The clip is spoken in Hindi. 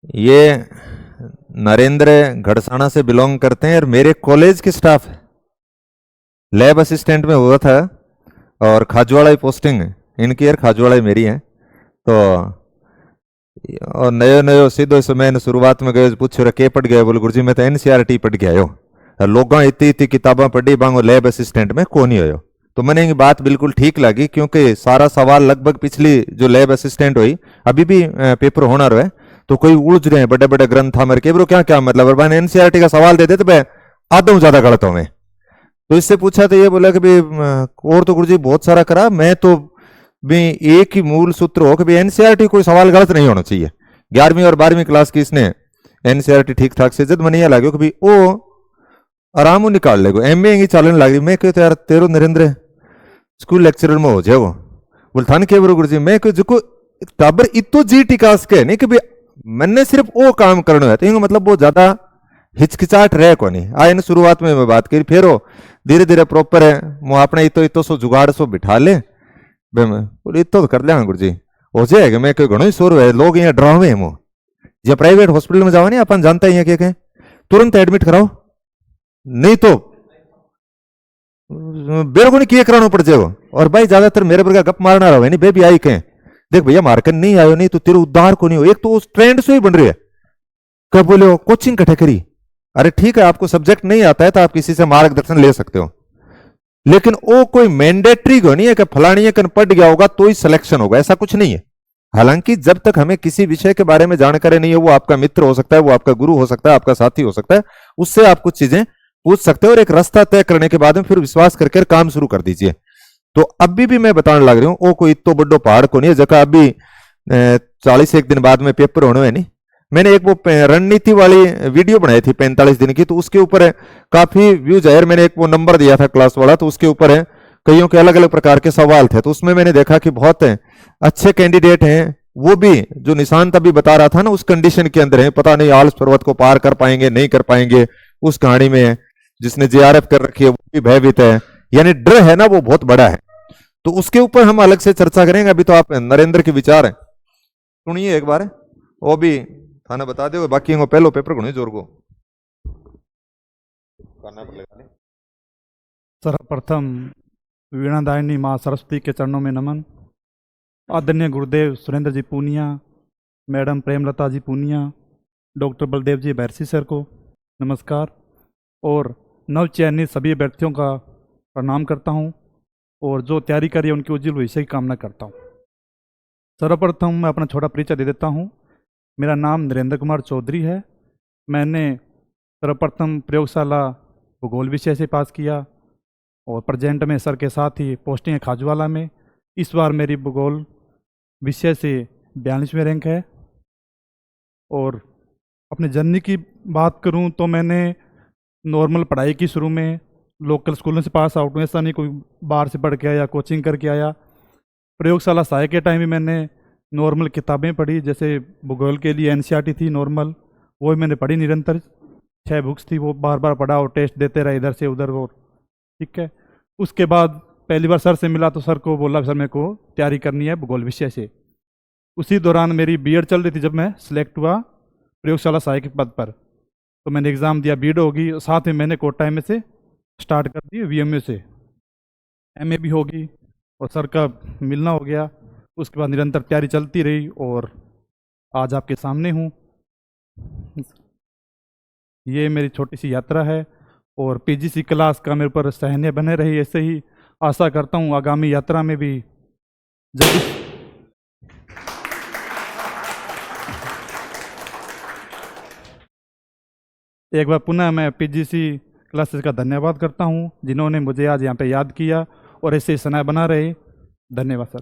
ये नरेंद्र घड़साना से बिलोंग करते हैं और मेरे कॉलेज के स्टाफ है। लैब असिस्टेंट में हुआ था और खाजवाड़ा ही पोस्टिंग है इनकी, यार खाजवाड़ा ही मेरी है। तो और नयो नयो सीधो से मैंने शुरुआत में गए पूछो रे के पढ़ गए, बोले गुरुजी मैं तो एनसीईआरटी पढ़ के आयो, लोग इतनी इतनी किताबा पढ़ी बांगो लैब असिस्टेंट में कौन ही हो। तो मैंने ये बात बिल्कुल ठीक लगी क्योंकि सारा सवाल लगभग पिछली जो लैब असिस्टेंट हुई अभी भी पेपर होना रहे, तो कोई उलझ रहे हैं बड़े बड़े ग्रंथ हमारे के ब्रो क्या क्या मतलब एनसीईआरटी का सवाल दे देते मैं आधा ज्यादा गलत हूं मैं। तो इससे पूछा तो ये बोला कि भाई और तो गुरुजी बहुत सारा करा, मैं तो भी एक ही मूल सूत्र हो कि भाई एनसीईआरटी कोई सवाल गलत नहीं होना चाहिए। 11वीं और 12वीं क्लास की इसने एनसीईआरटी ठीक ठाक से जब मन लगे कि भाई वो आराम निकाल लेगो एमए की चलने लग रही। मैं कहते यार तेरो नरेंद्र स्कूल लेक्चरर में हो जाए वो बोल थान के गुरु जी मैं जो टाबर इतो जी टिकास के नहीं कि भाई मैंने सिर्फ वो काम करना है, तो मतलब वो ज्यादा हिचकिचाहट रहे को नहीं आ इन शुरुआत में मैं बात करी फिर वो धीरे धीरे प्रॉपर है वो अपने इतो इतो सो जुगाड़ सो बिठा ले बोले इतो तो कर लिया गुरु जी हो जाएगा। मैं कोई घणो ही शोर है लोग यहाँ डरावे हैं जो प्राइवेट हॉस्पिटल में जाओ नहीं अपन जानते हैं क्या तुरंत एडमिट कराओ नहीं तो बेरो को नहीं किए कराना पड़ जाएगा। और भाई ज्यादातर मेरे पर गप मारना रहा है नहीं बेबी आई कहें देख भैया मार्कन नहीं आयो नहीं तो तेरे उद्धार को नहीं हो, एक तो उस ट्रेंड से ही बन रही है कब बोले हो कोचिंग कटे करी। अरे ठीक है आपको सब्जेक्ट नहीं आता है तो आप किसी से मार्गदर्शन ले सकते हो, लेकिन वो कोई मैंडेटरी को नहीं है कि फलानी कन पढ़ गया होगा तो ही सिलेक्शन होगा, ऐसा कुछ नहीं है। हालांकि जब तक हमें किसी विषय के बारे में जानकारी नहीं है, वो आपका मित्र हो सकता है, वो आपका गुरु हो सकता है, आपका साथी हो सकता है, उससे आप कुछ चीजें पूछ सकते हो और एक रास्ता तय करने के बाद में फिर विश्वास करके काम शुरू कर दीजिए। तो अभी भी मैं बताने लग रही हूँ वो कोई इतो बड़ो पहाड़ को नहीं है जगह अभी 41 दिन बाद में पेपर होने है नहीं। मैंने एक वो रणनीति वाली वीडियो बनाई थी 45 दिन की, तो उसके ऊपर है काफी व्यूज है। मैंने एक वो नंबर दिया था क्लास वाला, तो उसके ऊपर है कईयों के अलग अलग प्रकार के सवाल थे, तो उसमें मैंने देखा कि बहुत अच्छे कैंडिडेट हैं, वो भी जो निशांत अभी बता रहा था ना उस कंडीशन के अंदर है, पता नहीं आल्स पर्वत को पार कर पाएंगे नहीं कर पाएंगे उस कहानी में है। जिसने जेआरएफ कर रखी है वो भी भयभीत है, यानी डर है ना वो बहुत बड़ा है। तो उसके ऊपर हम अलग से चर्चा करेंगे। अभी तो आप नरेंद्र के विचार है सुनिए एक बार, वो भी थाना बता दो बाकी को पहलो पेपर को नहीं जोर को करना पड़ेगा। सर्वप्रथम वीणादायिनी माँ सरस्वती के चरणों में नमन। आदरणीय गुरुदेव सुरेंद्र जी पूनिया, मैडम प्रेमलता जी पूनिया, डॉक्टर बलदेव जी बैरसी सर को नमस्कार और नवचयनित सभी अभ्यर्थियों का प्रणाम करता हूं और जो तैयारी करी है उनकी उज्जवल भविष्य की कामना करता हूं। सर्वप्रथम मैं अपना छोटा परिचय दे देता हूं। मेरा नाम नरेंद्र कुमार चौधरी है। मैंने सर्वप्रथम प्रयोगशाला भूगोल विषय से पास किया और प्रेजेंट में सर के साथ ही पोस्टिंग है खाजवाला में। इस बार मेरी भूगोल विषय से 42वें रैंक है। और अपने जर्नी की बात करूं तो मैंने नॉर्मल पढ़ाई की शुरू में लोकल स्कूलों से पास आउट हूँ, ऐसा नहीं कोई बाहर से पढ़ के आया कोचिंग करके आया। प्रयोगशाला सहायक के टाइम भी मैंने नॉर्मल किताबें पढ़ी, जैसे भूगोल के लिए एनसीईआरटी थी नॉर्मल, वो भी मैंने पढ़ी निरंतर, 6 बुक्स थी वो बार बार पढ़ा और टेस्ट देते रहे इधर से उधर वो ठीक है। उसके बाद पहली बार सर से मिला तो सर को बोला सर मेरे को तैयारी करनी है भूगोल विषय से। उसी दौरान मेरी बीएड चल रही थी जब मैं सिलेक्ट हुआ प्रयोगशाला सहायक के पद पर, तो मैंने एग्ज़ाम दिया, बीएड होगी, साथ में मैंने कोटा एमए से स्टार्ट कर दी, वीएमए से एमए भी होगी और सर का मिलना हो गया। उसके बाद निरंतर तैयारी चलती रही और आज आपके सामने हूँ। ये मेरी छोटी सी यात्रा है और पीजीसी क्लास का मेरे ऊपर सहने बने रही, ऐसे ही आशा करता हूँ आगामी यात्रा में भी जब एक बार पुनः मैं पीजीसी क्लासेस का धन्यवाद करता हूँ जिन्होंने मुझे आज यहाँ पे याद किया और ऐसे समय बना रहे। धन्यवाद सर।